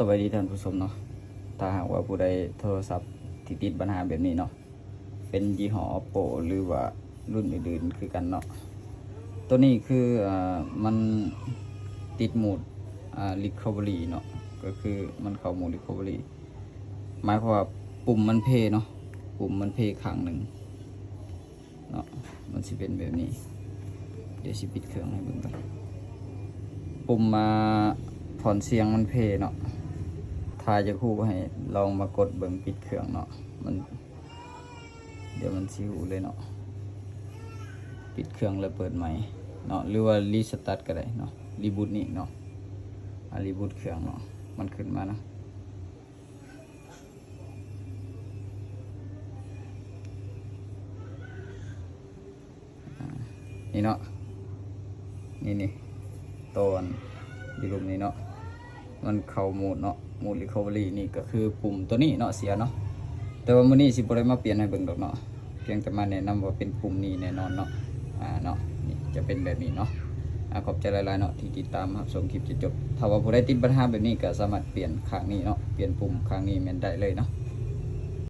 สวัสดีท่านผู้ชมเนาะถ้าหากว่าผู้ใดโทรศัพท์ที่ติดปัญหาแบบนี้เนาะเป็นยี่ห้อ Oppo หรือว่ารุ่นอื่นๆคือกันเนาะตัวนี้คือมันติดโหมดrecovery เนาะก็คือมันเข้าโหมด recovery หมายความว่าปุ่มมันเพเนาะปุ่มมันเพข้างหนึ่งเนาะมันสิเป็นแบบนี้เดี๋ยวสิปิดเครื่องให้เบิ่งกันปุ่มมาถอนเสียงมันเพเนาะถ้าจะคู่ให้ลองมากดเบิ่งปิดเครื่องเนาะมันเดี๋ยวมันสิหูเลยเนาะปิดเครื่องแล้วเปิดใหม่เนาะหรือว่ารีสตาร์ทก็ได้เนาะรีบูตนี่เนาะรีบูตเครื่องเนาะมันขึ้นมานะนี่เนาะนี่ตอนอยู่รูปนี้เนาะมันเข้าโหมดเนาะโหมด recovery นี่ก็คือปุ่มตัวนี้เนาะเสียเนาะแต่ว่ามื้อนี้สิบ่ได้มาเปลี่ยนให้เบิ่งดอกเนาะเพียงแต่มาแนะนำว่าเป็นปุ่มนี้แน่นอนเนาะเนาะนี่จะเป็นแบบนี้เนาะขอบใจหลายๆเนาะที่ติดตามรับชมคลิปจนจบถ้าว่าผู้ใดติดปัญหาแบบนี้ก็สามารถเปลี่ยนข้างนี้เนาะเปลี่ยนปุ่มข้างนี้แม่นได้เลยเนาะ